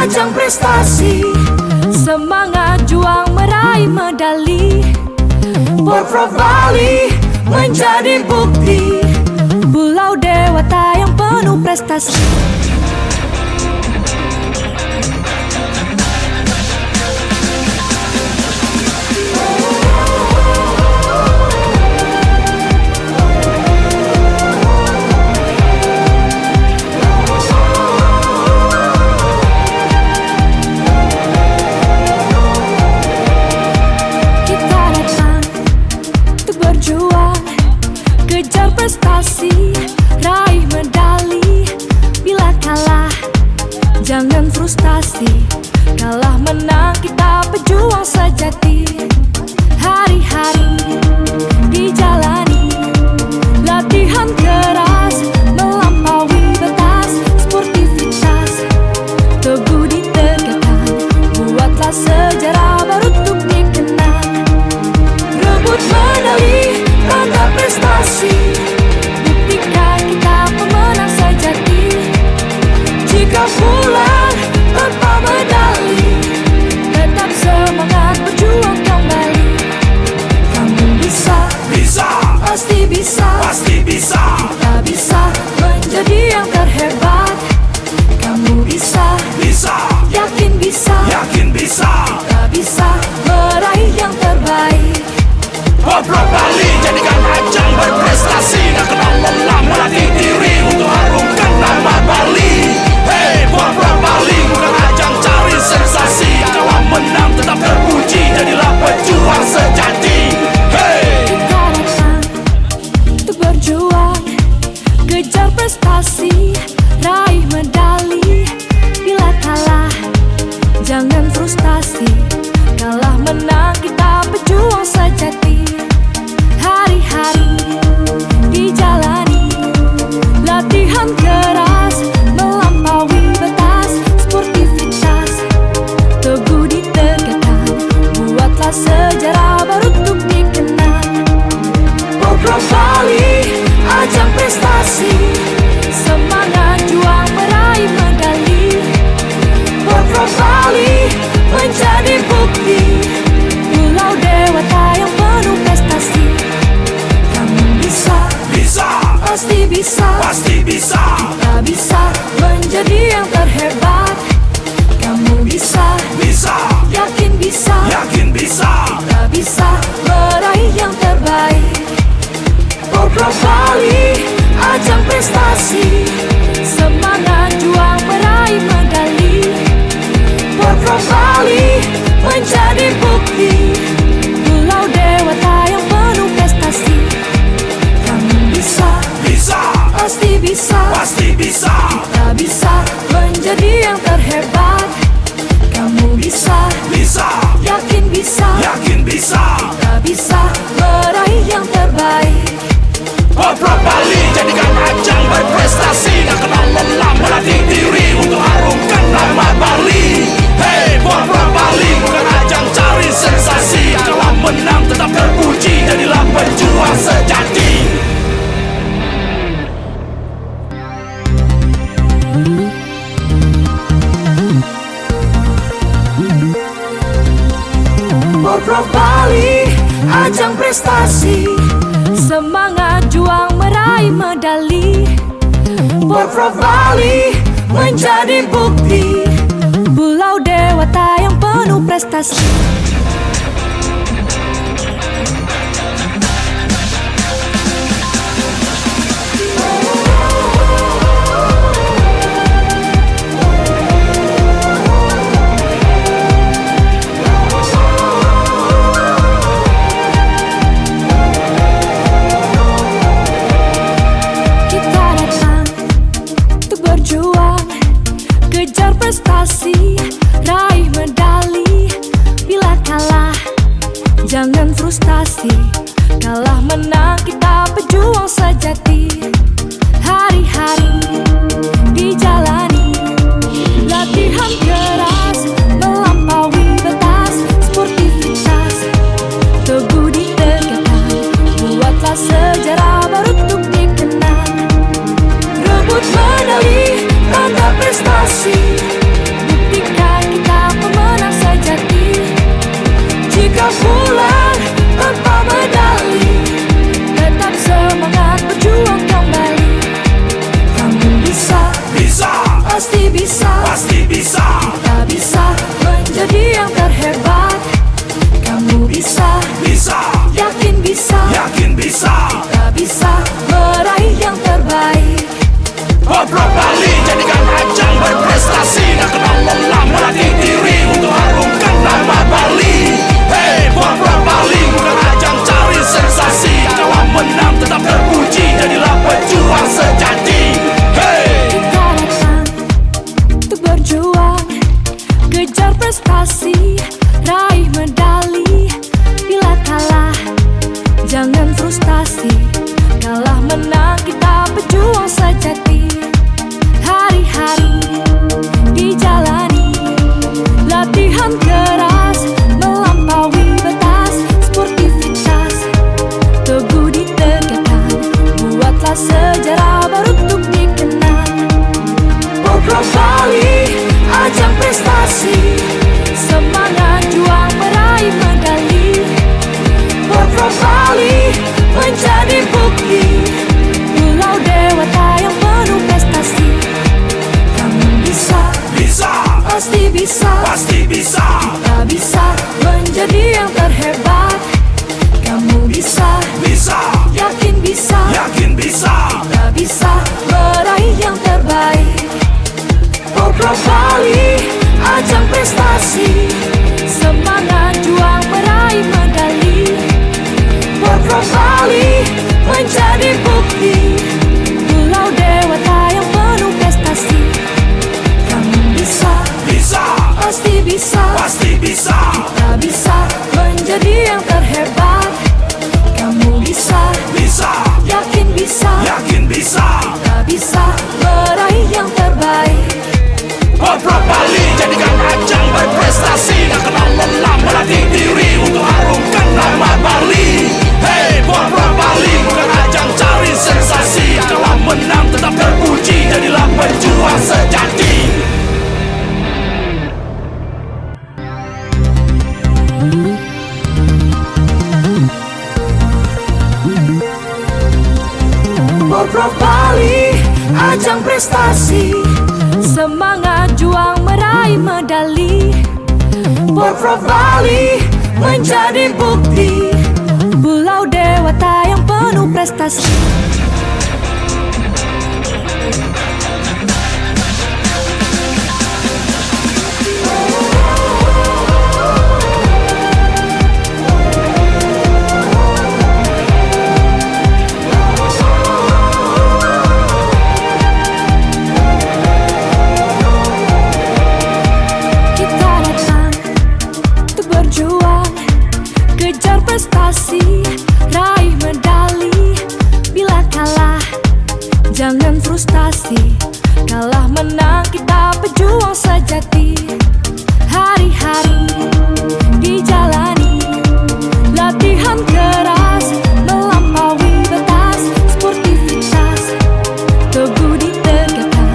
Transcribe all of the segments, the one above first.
ajang prestasi, semangat juang meraih medali. Porprov Bali menjadi bukti, Pulau Dewata yang penuh prestasi. Kejar prestasi, raih medali. Bila kalah, jangan frustasi. Kalah menang kita pejuang sejati. Hari-hari dijalani, latihan keras melampaui batas. Sportivitas teguh ditegakkan, buatlah sejarah baru untuk dikenang. Rebut medali, tanda prestasi, buktikan kita pemenang sejati. Jika pulang tanpa medali, tetap semangat berjuang kembali. Kamu bisa, pasti bisa, kita bisa menjadi yang terhebat. Kamu bisa, yakin bisa, kita bisa meraih yang terbaik. Porprov Bali jadikan ajang berprestasi, tak kenal lelah melatih diri untuk harumkan nama Bali. Hey, Porprov Bali bukan ajang cari sensasi, kalau menang tetap terpuji, jadilah pejuang sejati. Hey, kita datang untuk berjuang, kejar prestasi, raih medali. Bila kalah, jangan frustasi. Kalah menang kita pejuang sejati. Hari-hari dijalani, latihan keras melampaui batas. Sportivitas teguh ditegakkan, buatlah sejarah baru untuk dikenang. Porprov Bali, ajang prestasi, semangat juang meraih medali. Porprov Bali menjadi bukti, Pulau Dewata yang penuh prestasi. Kamu bisa, pasti bisa, kita bisa menjadi yang terhebat. Kamu bisa, yakin bisa, kita bisa meraih yang terbaik. Porprov Bali, ajang prestasi, semangat juang meraih medali. Porprov Bali menjadi bukti, Pulau Dewata yang penuh prestasi. Kamu bisa, pasti bisa, kita bisa menjadi yang terhebat. Kamu bisa, yakin bisa, kita bisa meraih yang terbaik. Porprov Bali jadikan ajang berprestasi, tak kenal lelah melatih diri untuk harumkan nama Bali. Hey, Porprov Bali bukan ajang cari sensasi, kalau menang tetap terpuji, jadilah pejuang sejati. Porprov Bali, ajang prestasi, semangat juang meraih medali. Porprov Bali menjadi bukti, Pulau Dewata yang penuh prestasi. Kejar prestasi, raih medali. Bila kalah, jangan frustasi. Kalah menang kita pejuang sejati. Hari-hari dijalani, latihan keras melampaui batas. Sportivitas teguh ditegakkan, buatlah sejarah baru untuk dikenang. Rebut medali, tanda prestasi, buktikan bisa meraih yang terbaik. Porprov Bali, ajang prestasi, semangat juang meraih medali. Porprov Bali menjadi bukti, pulau dewata yang penuh prestasi. Kamu bisa, Bisa, pasti bisa, pasti bisa. kita bisa menjadi yang terhebat. Kamu bisa, Bisa, yakin bisa, yakin bisa. kita bisa meraih yang terbaik. Porprov Bali jadikan ajang berprestasi, tak kenal lelah melatih diri untuk harumkan nama Bali. Hey, Porprov Bali bukan ajang cari sensasi, kalau menang tetap terpuji, jadilah pejuang sejati. Porprov Bali, ajang prestasi, semangat juang meraih medali. Porprov Bali menjadi bukti, pulau dewata yang penuh prestasi. Kita datang untuk berjuang, kejar prestasi, raih medali. Bila kalah, jangan frustasi, kalah menang kita pejuang sejati. Hari-hari dijalani, latihan keras, melampaui batas, sportivitas teguh ditegakkan,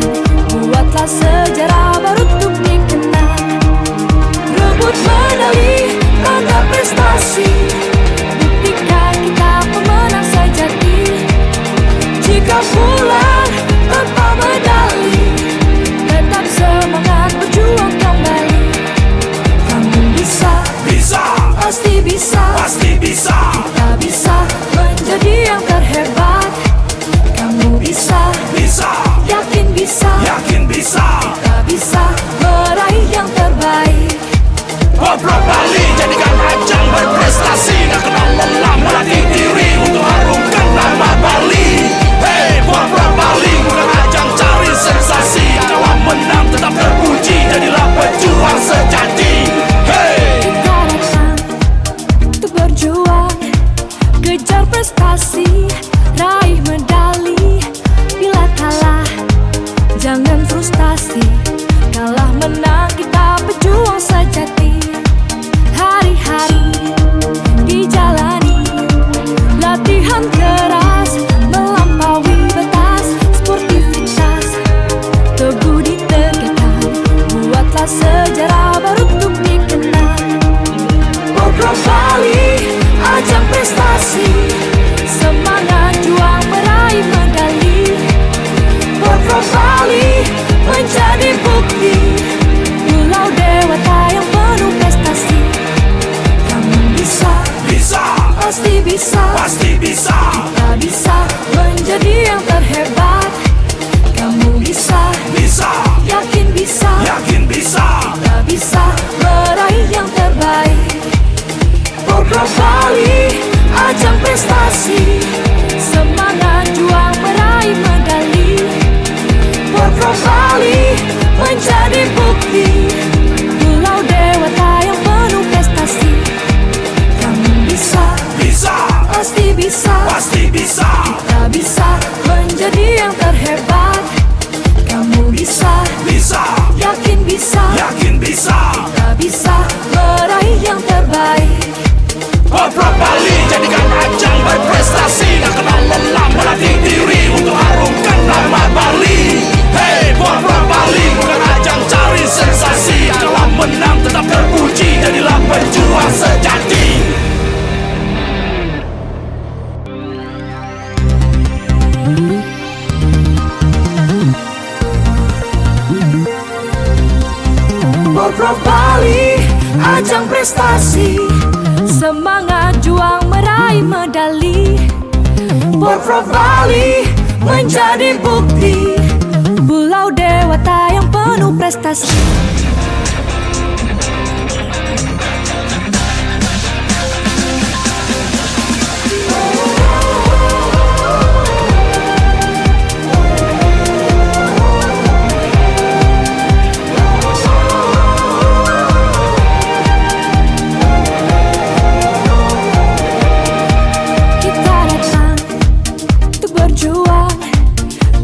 buatlah sejarah baru untuk dikenang. Rebut medali, tanda prestasi, buktikan kita pemenang sejati. Jika pulang tanpa medali, tetap semangat berjuang kembali. Kamu bisa, Bisa, pasti bisa, pasti bisa. kita bisa menjadi yang terhebat. Kamu bisa, Bisa, yakin bisa, yakin bisa. kita bisa meraih yang terbaik. Porprov Bali jadikan ajang berprestasi, tak kenal lelah melatih diri untuk harumkan nama Bali. Hey, Porprov Bali bukan ajang cari sensasi, kalau menang tetap terpuji, jadilah pejuang sejati. Hey, Kita datang untuk berjuang, kejar prestasi, raih medali. Bila kalah, jangan frustasi, kalah menang kita pejuang sejati. Hari-hari dijalani, latihan keras, melampaui batas, sportivitas teguh ditegakkan, buatlah sejarah baru untuk dikenang. Porprov Bali, ajang prestasi, semangat juang meraih medali. Porprov Bali menjadi bukti, pulau dewata yang penuh prestasi. Kamu bisa, bisa, pasti bisa, pasti bisa. kita bisa menjadi yang terhebat. Kamu bisa, Bisa, yakin bisa, yakin bisa. kita bisa meraih yang terbaik. Porprov Bali, ajang prestasi, semangat juang meraih medali. Porprov Bali menjadi bukti, pulau dewata yang penuh prestasi. Kamu bisa, Bisa, pasti bisa, pasti bisa. kita bisa menjadi yang terhebat. Kamu bisa, Bisa, yakin bisa, yakin bisa. kita bisa meraih yang terbaik. Porprov Bali jadikan ajang berprestasi, tak kenal lelah melatih diri untuk harumkan nama Bali. Hey, Porprov Bali bukan ajang cari sensasi, kalau menang tetap terpuji, jadilah pejuang sejati. Porprov Bali, ajang prestasi, semangat juang meraih medali. Porprov Bali menjadi bukti. Pulau Dewata yang penuh prestasi.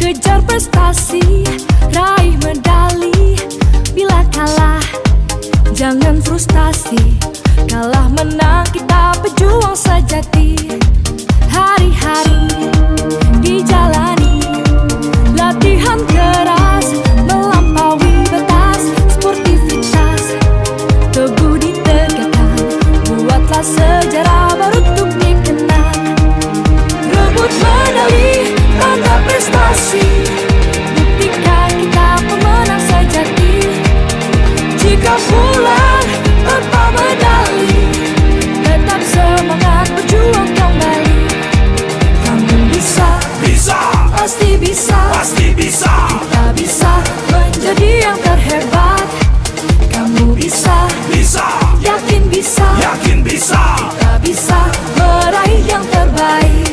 Kejar prestasi, raih medali. Bila kalah, jangan frustasi. Kalah menang kita pejuang sejati. Hari-hari dijalani, latihan keras melampaui batas. Sportivitas teguh ditegakkan, buatlah sejarah baru untuk dikenang. Rebut medali, tanda prestasi, buktikan kita pemenang sejati. Jika pulang tanpa medali, tetap semangat berjuang kembali. Kamu bisa, pasti bisa, kita bisa menjadi yang terhebat. Kamu bisa, yakin bisa, kita bisa meraih yang terbaik.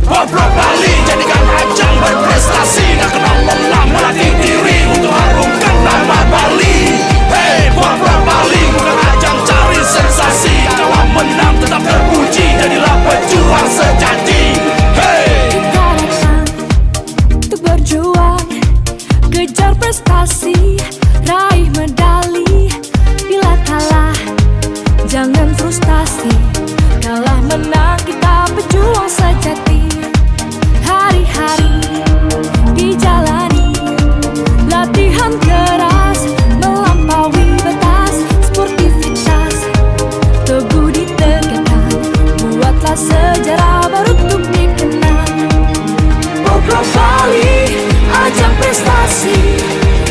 Pemprov Bali jadikan ajang berprestasi, tak kenal lelah melatih diri untuk harumkan nama Bali. Hey, Pemprov Bali bukan ajang cari sensasi, kalau menang tetap terpuji, jadilah pejuang sejati. Hey, kita datang untuk berjuang, kejar prestasi, raih medali. Bila kalah, jangan frustasi. Kalah menang kita pejuang sejati. Hari-hari dijalani, latihan keras melampaui batas. Sportivitas teguh ditegakkan, buatlah sejarah baru untuk dikenang. Pemprov Bali, ajang prestasi,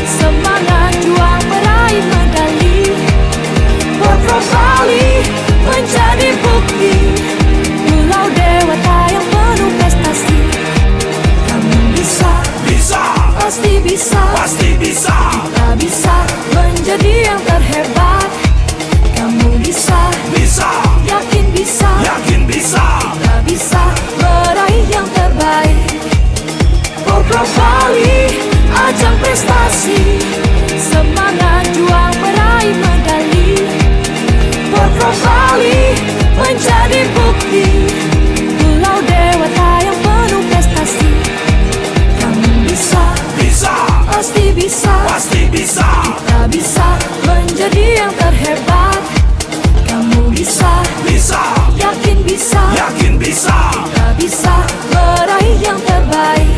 semangat juang meraih medali. Pemprov Bali menjadi bukti. Pulau Dewata yang penuh prestasi. Kamu bisa, pasti bisa, kita bisa menjadi yang terhebat. Kamu bisa, yakin bisa, kita bisa meraih yang terbaik. Pemprov Bali, ajang prestasi, semangat juang meraih medali. Pemprov Bali menjadi bukti. Pulau Dewata yang penuh prestasi. Kamu bisa, pasti bisa, kita bisa menjadi yang terhebat. Kamu bisa, yakin bisa, kita bisa meraih yang terbaik.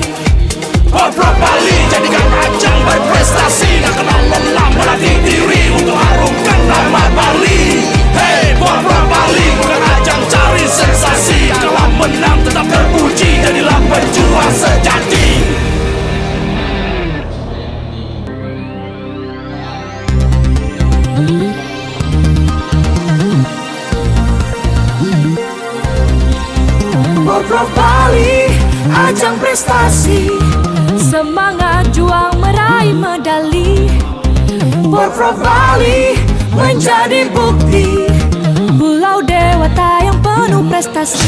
Pemprov Bali jadikan ajang berprestasi, tak kenal lelah melatih diri untuk harumkan nama Bali. Hey, Pemprov Bali bukan ajang cari sensasi, kalau menang tetap terpuji, jadilah pejuang sejati. Pemprov Bali, ajang prestasi, semangat juang meraih medali. Pemprov Bali menjadi bukti. Pulau Dewata yang penuh prestasi.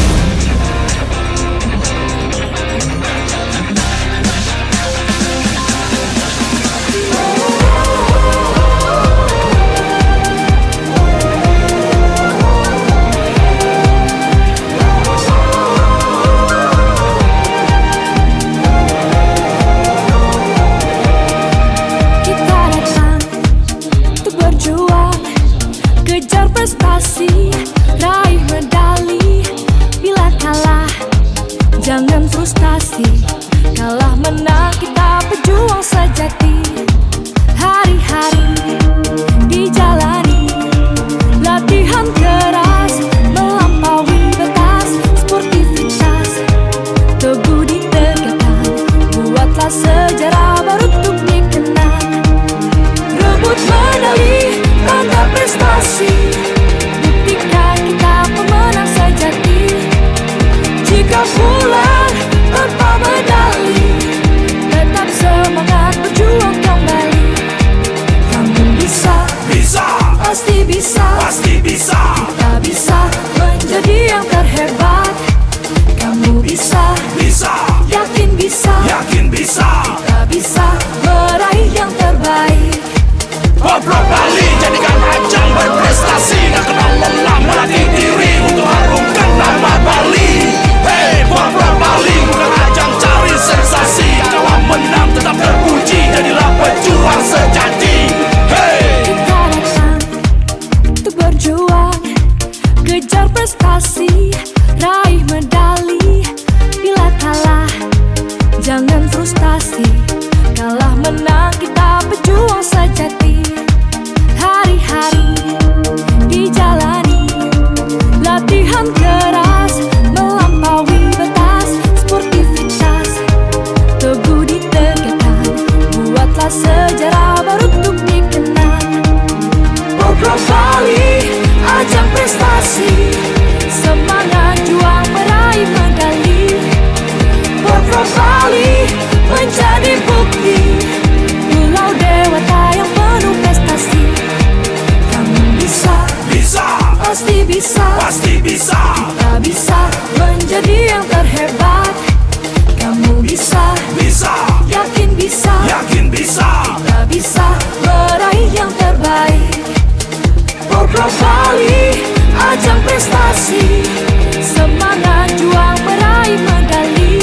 Kejar prestasi, raih medali. Bila kalah, jangan frustasi. Kalah menang kita pejuang sejati. Hari-hari dijalani, latihan keras melampaui batas. Sportivitas teguh ditegakkan, buatlah sejarah baru untuk dikenang. Rebut medali, tanda prestasi, buktikan kita pemenang sejati. Jika pulang tanpa medali, prestasi, semangat juang meraih medali.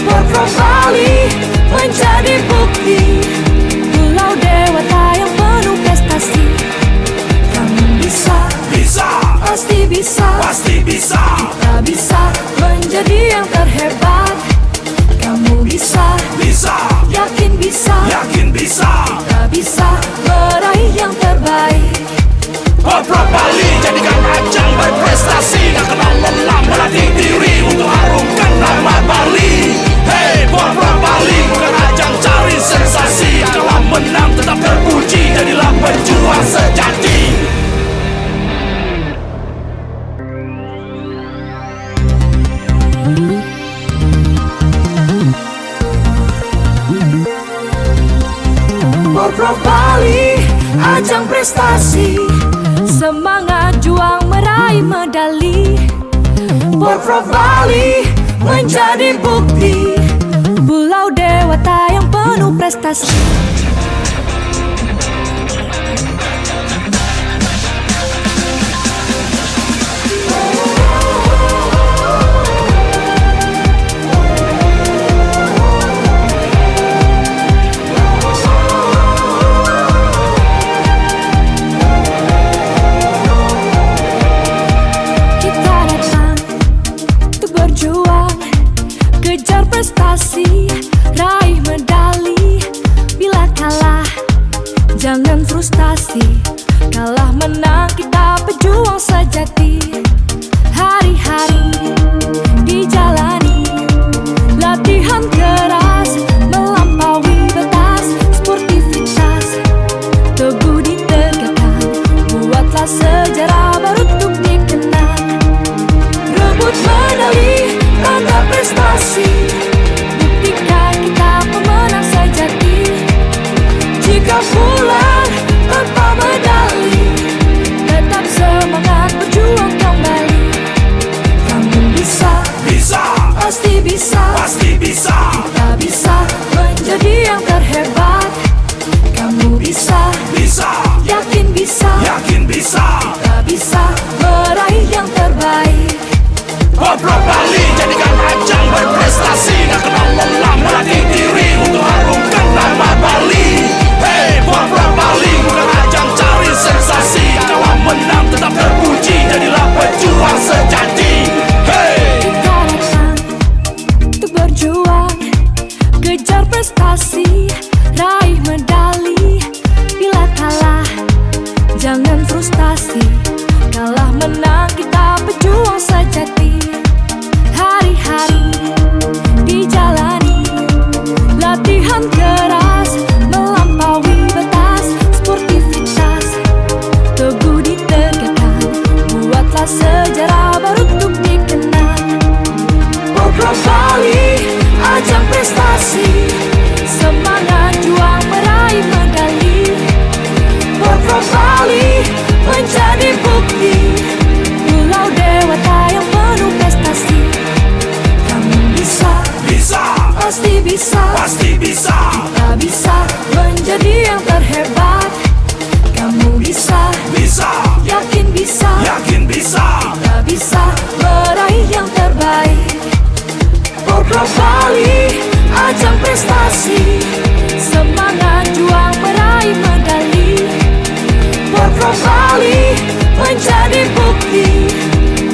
Porprov Bali menjadi bukti, Pulau Dewata yang penuh prestasi. Kamu bisa, pasti bisa, kita bisa menjadi yang terhebat. Kamu bisa, yakin bisa, kita bisa meraih yang terbaik. Porprov Bali jadikan ajang berprestasi, tak kenal lelah melatih diri untuk harumkan nama Bali. Hey, Porprov Bali bukan ajang cari sensasi, kalau menang tetap terpuji, jadilah pejuang sejati. Porprov Bali, ajang prestasi, semangat juang meraih medali. Porprov Bali menjadi bukti, Pulau Dewata yang penuh prestasi. Kejar prestasi, raih medali. Bila kalah, jangan frustasi. Kalah menang kita pejuang sejati. Hari-hari dijalani, latihan keras melampaui batas. Sportivitas teguh ditegakkan, buatlah sejarah baru untuk dikenang. Rebut medali, tanda prestasi, buktikan kita pemenang sejati. Jika pulang tanpa medali, tetap semangat berjuang kembali. Kamu bisa, pasti bisa, kita bisa menjadi yang terhebat. Kamu bisa, yakin bisa, kita bisa meraih yang terbaik. Porprov Bali jadikan ajang berprestasi, tak kenal lelah melatih diri untuk harumkan nama Bali. Hey, Porprov Bali bukan ajang cari sensasi, kalau menang tetap terpuji, jadilah pejuang sejati. Hey, Kita datang untuk berjuang, kejar prestasi, raih medali. Bila kalah, jangan frustasi. Kalah menang kita pejuang sejati. Hari-hari dijalani, latihan keras melampaui batas. Sportivitas teguh ditegakkan, buatlah sejarah baru untuk dikenang. Porprov Bali, ajang prestasi, semangat juang meraih medali. Porprov Bali menjadi bukti, Pulau Dewata yang penuh prestasi. Kamu bisa, pasti bisa, kita bisa menjadi yang terhebat. Kamu bisa, yakin bisa, kita bisa meraih yang terbaik. Porprov Bali, ajang prestasi, semangat juang meraih medali. Porprov Bali menjadi bukti,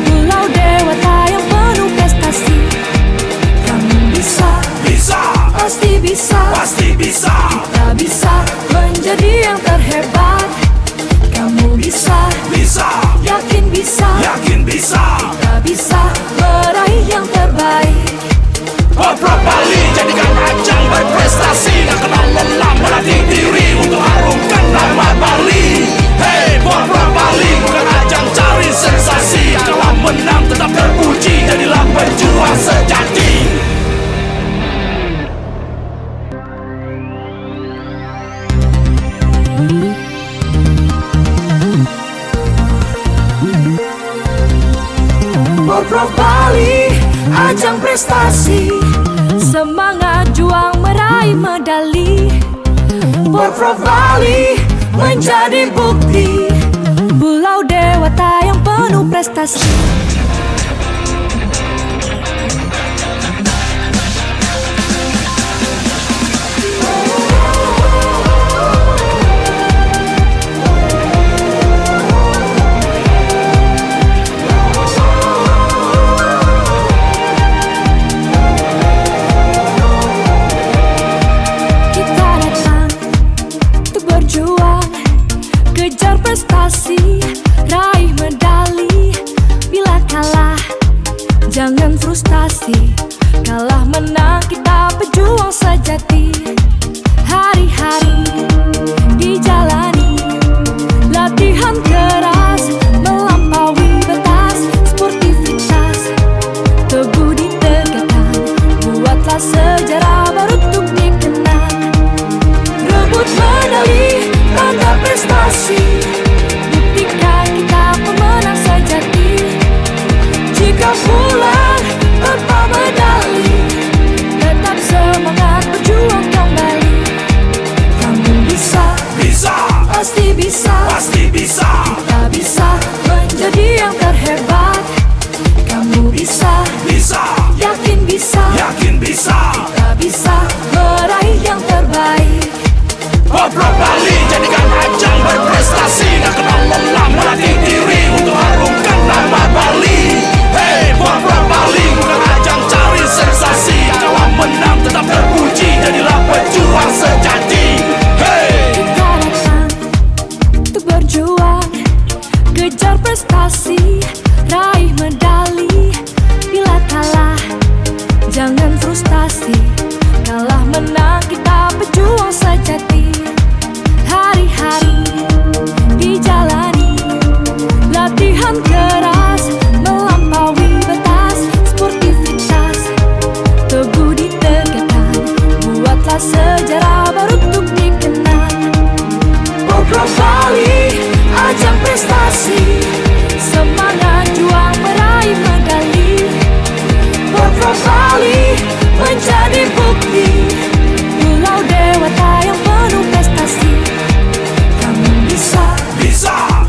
Pulau Dewata yang penuh prestasi. Kamu bisa, pasti bisa, kita bisa menjadi yang terhebat. Kamu bisa, yakin bisa, kita bisa meraih yang terbaik. Porprov Bali jadikan ajang berprestasi, tak kenal lelah melatih diri untuk harumkan nama Bali. Hey, Porprov Bali bukan ajang cari sensasi, kalau menang tetap terpuji, jadilah pejuang sejati. Porprov Bali, ajang prestasi, semangat juang meraih medali. Porprov Bali menjadi bukti, Pulau Dewata dewata yang penuh prestasi. Kejar prestasi, raih medali. Bila kalah, jangan frustasi. Kalah menang kita pejuang sejati. Hari-hari dijalani, latihan keras melampaui batas. Sportivitas teguh ditegakkan, buatlah sejarah baru untuk dikenang. Rebut medali, tanda prestasi, buktikan kita pemenang sejati. Jika pulang tanpa medali, tetap semangat berjuang kembali. Kamu bisa, pasti bisa, kita bisa menjadi yang terhebat. Kamu bisa, yakin bisa, kita bisa meraih yang terbaik. Pemprov Bali jadikan ajang berprestasi dan kenal lelah melatih diri untuk harumkan nama Bali. Hey, Pemprov Bali bukan ajang cari sensasi. Kalau menang tetap terpuji, jadilah pejuang sejati. Hey, kita datang untuk berjuang, kejar prestasi, raih medali. Bila kalah, jangan frustasi. Kalah menang kita pejuang sejati. Hari-hari dijalani, latihan keras melampaui batas. Sportivitas teguh ditegakkan, buatlah sejarah baru untuk dikenang. Pemprov Bali, ajang prestasi, semangat juang meraih medali. Pemprov Bali menjadi bukti, pulau dewata yang penuh prestasi. Kamu bisa,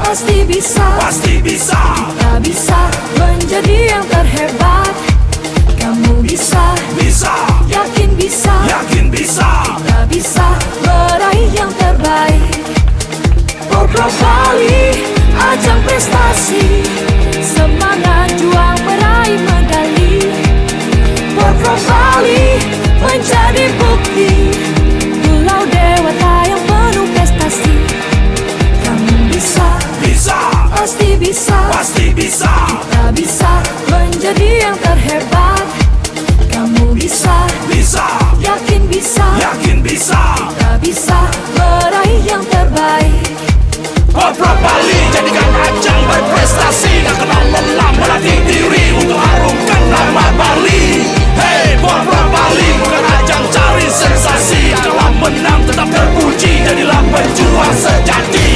pasti bisa, kita bisa menjadi yang terhebat. Kamu bisa, yakin bisa, kita bisa meraih yang terbaik. Pemprov Bali, ajang prestasi, semangat juang meraih medali. Pemprov Bali menjadi bukti, pulau dewata yang penuh prestasi. Kamu bisa, pasti bisa, kita bisa menjadi yang terhebat. Kamu bisa, yakin bisa, kita bisa meraih yang terbaik. Pemprov Bali jadikan ajang berprestasi dan kenal lelah melatih diri untuk harumkan nama Bali. Hey, Pemprov Bali bukan ajang cari sensasi. Kalau menang tetap terpuji, jadilah pejuang sejati.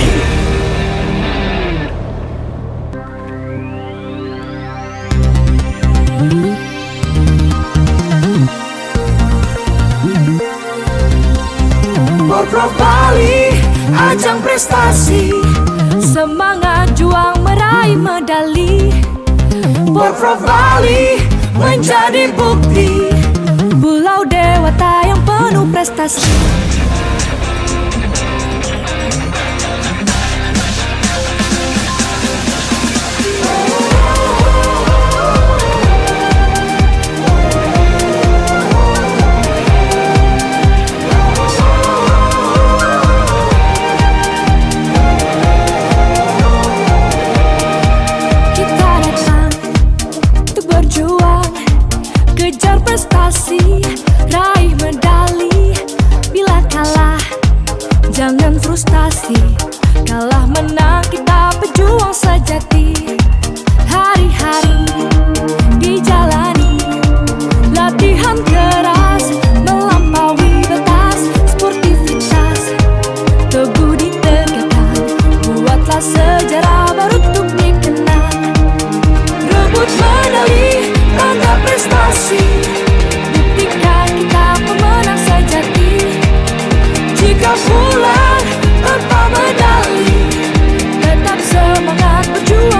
Pemprov Bali, ajang prestasi, semangat juang meraih medali. Pemprov Bali menjadi bukti, pulau dewata yang penuh prestasi. Kejar prestasi, raih medali. Bila kalah, jangan frustasi. Kalah menang kita pejuang sejati. Hari-hari dijalani, latihan keras melampaui batas. Sportivitas teguh ditegakkan, buatlah sejarah baru untuk dikenang. Rebut medali, tanda prestasi, buktikan kita pemenang sejati. Jika pulang tanpa medali, tetap semangat berjuang.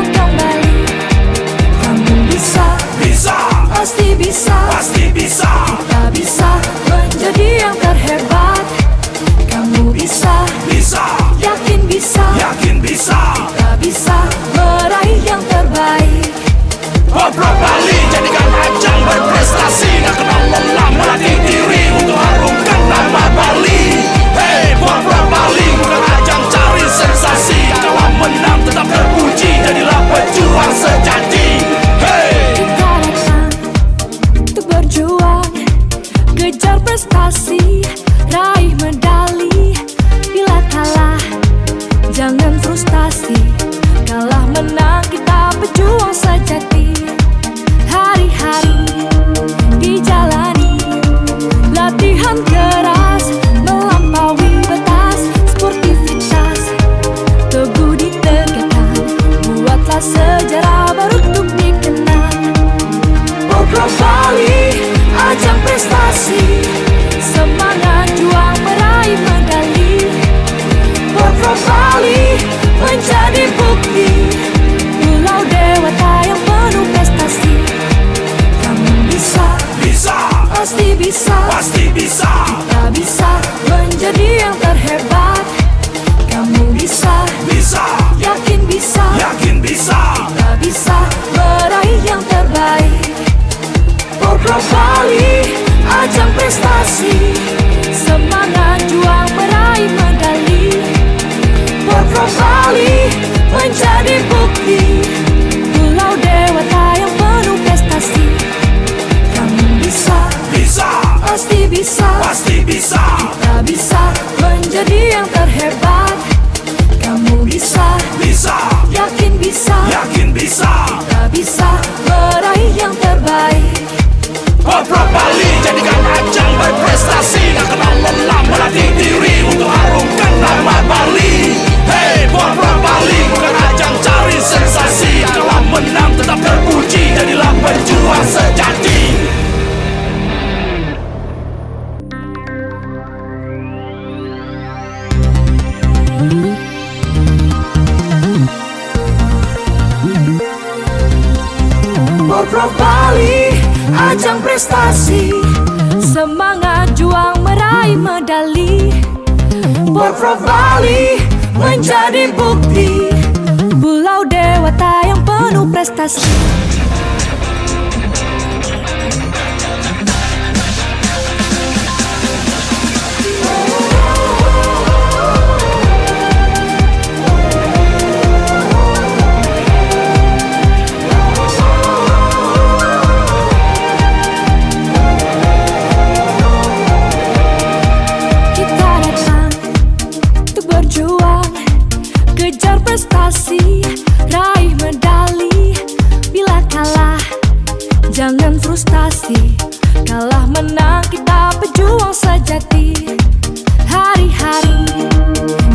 Porprov Bali, ajang prestasi, semangat juang meraih medali. Porprov Bali menjadi bukti, pulau dewata yang penuh prestasi. Kamu bisa, pasti bisa, kita bisa menjadi yang terhebat. Kamu bisa, yakin bisa, kita bisa meraih yang terbaik. Porprov Bali, ajang prestasi, semangat juang meraih medali. Porprov Bali menjadi bukti, pulau dewata yang penuh prestasi. Kamu bisa, pasti bisa, kita bisa menjadi yang terhebat. Kamu bisa, yakin bisa, kita bisa meraih yang terbaik. Porprov Bali jadikan ajang berprestasi, tak kenal lelah melatih diri untuk harumkan nama Bali. Hey, Porprov Bali bukan ajang cari sensasi, kalau menang tetap terpuji, jadilah pejuang sejati. Porprov Bali, ajang prestasi, semangat juang meraih medali. Porprov Bali menjadi bukti, pulau dewata yang penuh prestasi. Kejar prestasi, raih medali. Bila kalah, jangan frustasi. Kalah menang kita pejuang sejati. Hari-hari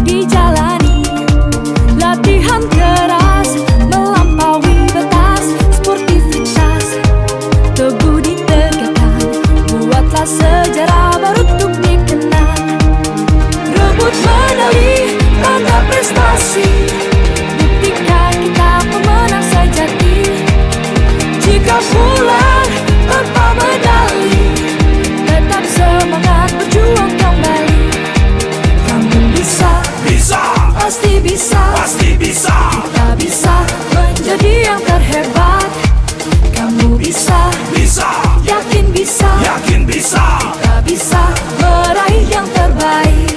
dijalani, latihan keras melampaui batas. Sportivitas teguh ditegakkan, buatlah sejarah baru untuk dikenang. Rebut medali, tanda prestasi, buktikan kita pemenang sejati. Jika pulang tanpa medali, tetap semangat berjuang kembali. Kamu bisa, pasti bisa, kita bisa menjadi yang terhebat. Kamu bisa, yakin bisa, kita bisa meraih yang terbaik.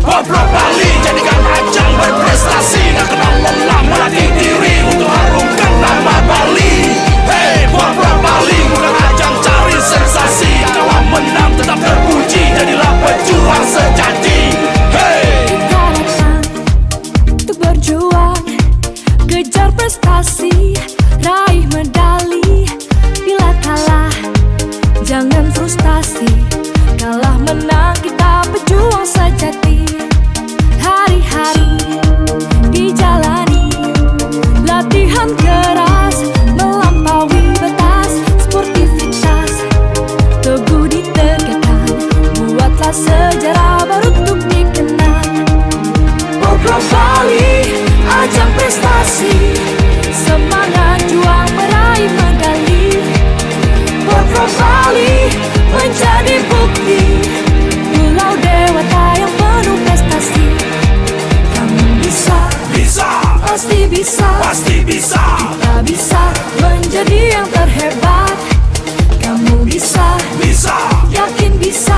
Porprov Bali jadikan ajang berprestasi, tak kenal lelah melatih diri untuk harumkan nama Bali. Hey, Porprov Bali bukan ajang cari sensasi, kalau menang tetap terpuji, jadilah pejuang sejati. Hey, Kita datang untuk berjuang, kejar prestasi, raih medali. Bila kalah, jangan frustasi. Kalah menang kita pejuang sejati. Hari-hari dijalani, latihan keras melampaui batas. Sportivitas teguh ditegakkan, buatlah sejarah baru untuk dikenang. Porprov Bali, ajang prestasi, semangat juang meraih medali. Porprov Bali menjadi bukti, pulau dewata yang penuh prestasi. Kamu bisa, pasti bisa, kita bisa menjadi yang terhebat. Kamu bisa, yakin bisa,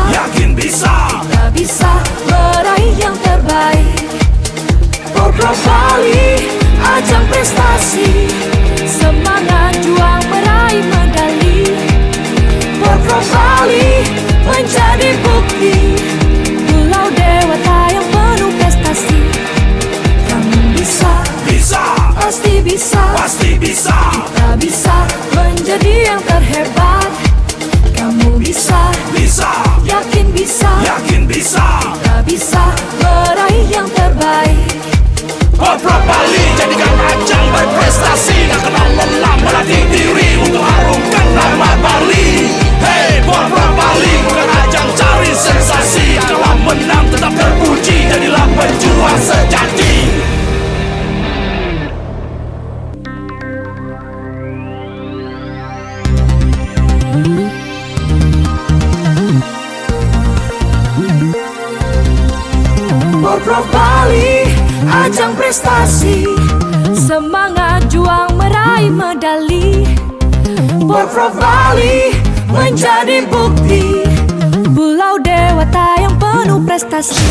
kita bisa meraih yang terbaik. Porprov Bali, ajang prestasi, semangat juang meraih medali. Porprov Bali menjadi bukti, pulau dewata yang penuh prestasi. Kamu bisa, pasti bisa, kita bisa menjadi yang terhebat. Kamu bisa, yakin bisa, kita bisa meraih yang terbaik. Porprov Bali jadikan ajang berprestasi, tak kenal lelah melatih diri untuk harumkan nama Bali. Porprov Bali, ajang prestasi, semangat juang meraih medali. Porprov Bali menjadi bukti, Pulau Dewata yang penuh prestasi.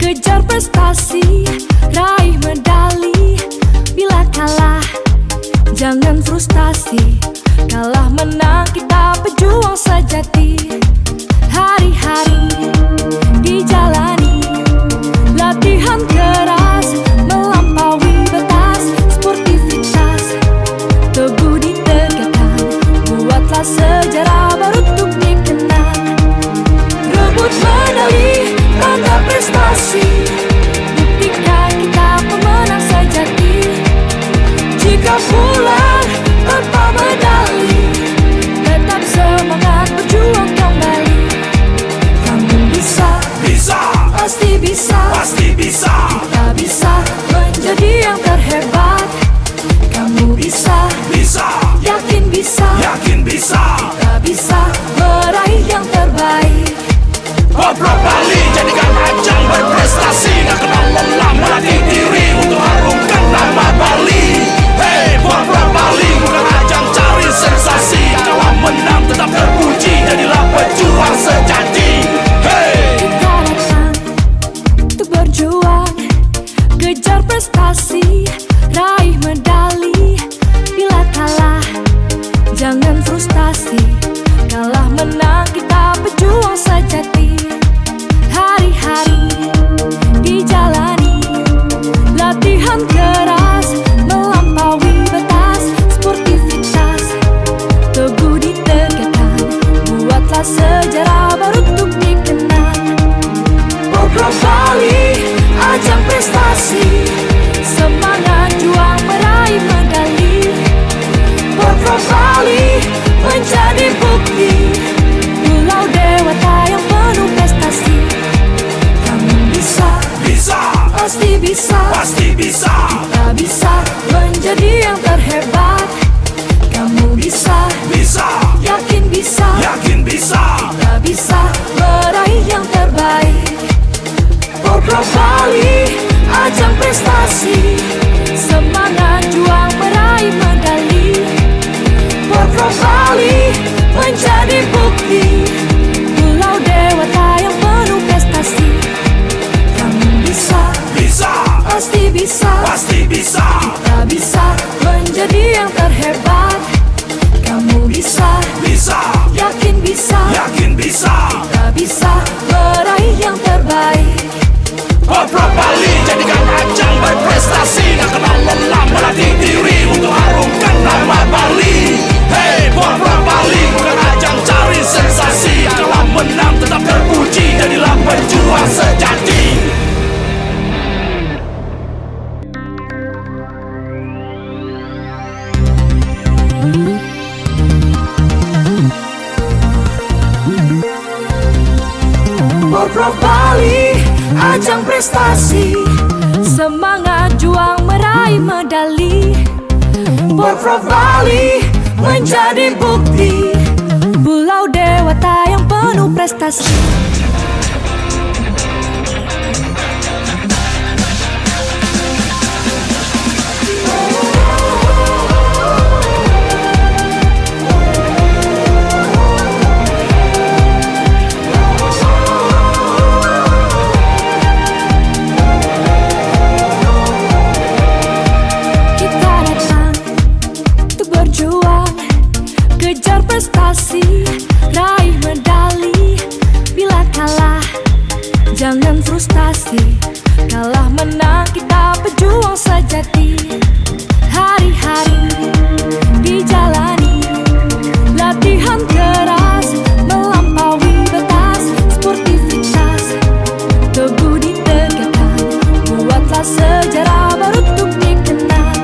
Kejar prestasi, raih medali. Bila kalah, jangan frustasi. Kalah menang kita pejuang sejati. Hari-hari dijalani, latihan keras melampaui batas. Sportivitas teguh ditegakkan, buatlah sejarah baru untuk dikenang. Rebut medali, tanda prestasi, buktikan kita pemenang sejati. Jika pulang tanpa medali, tetap semangat berjuang kembali. Kamu bisa, pasti bisa, kita bisa menjadi yang terhebat. Kamu bisa, yakin bisa, kita bisa meraih yang terbaik. Porprov Bali jadikan ajang berprestasi, tak kenal lelah melatih diri untuk harumkan nama Bali. Hey, Porprov Bali bukan ajang cari sensasi, kalau menang tetap terpuji, jadilah pejuang sejati. Hey, kita datang untuk berjuang, kejar prestasi, raih medali. Bila kalah, jangan frustasi. Kalah menang kita pejuang sejati. Hari-hari dijalani, latihan keras melampaui batas. Sportivitas teguh ditegakkan, buatlah sejarah baru untuk dikenang. Porprov Bali, ajang prestasi, semangat juang meraih medali. Porprov Bali menjadi bukti, Pulau Dewata yang penuh prestasi. Kamu bisa, pasti bisa, kita bisa menjadi yang terhebat. Kamu bisa, yakin bisa, kita bisa meraih yang terbaik. Porprov Bali, ajang prestasi, semangat juang meraih medali. Porprov Bali menjadi bukti, Pulau Dewata yang penuh prestasi. Kamu bisa, pasti bisa, kita bisa menjadi yang terhebat. Kamu bisa, yakin bisa, kita bisa meraih yang terbaik. Porprov Bali jadikan ajang berprestasi, tak kenal lelah melatih diri untuk harumkan nama Bali. Hey, Porprov Bali bukan ajang cari sensasi, kalau menang tetap terpuji, jadilah pejuang sejati. Porprov Bali, ajang prestasi, semangat juang meraih medali. Porprov Bali menjadi bukti, Pulau Dewata yang penuh prestasi. Kejar prestasi, raih medali. Bila kalah, jangan frustasi. Kalah menang kita pejuang sejati. Hari-hari dijalani, latihan keras melampaui batas. Sportivitas teguh ditegakkan, buatlah sejarah baru untuk dikenang.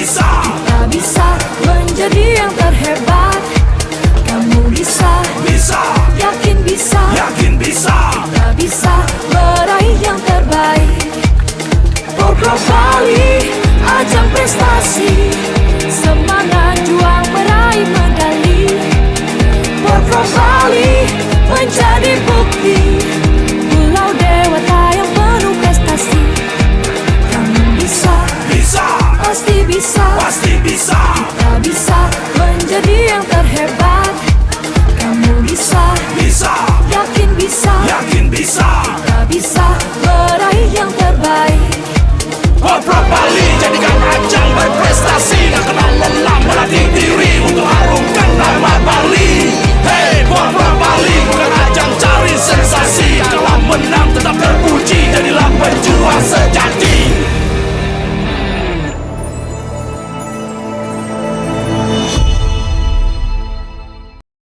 bisa. Kita bisa menjadi yang terhebat. Kamu bisa, Bisa, yakin bisa. yakin bisa. Kita bisa meraih yang terbaik. Porprov Bali, ajang prestasi, semangat juang meraih medali. Porprov Bali menjadi bukti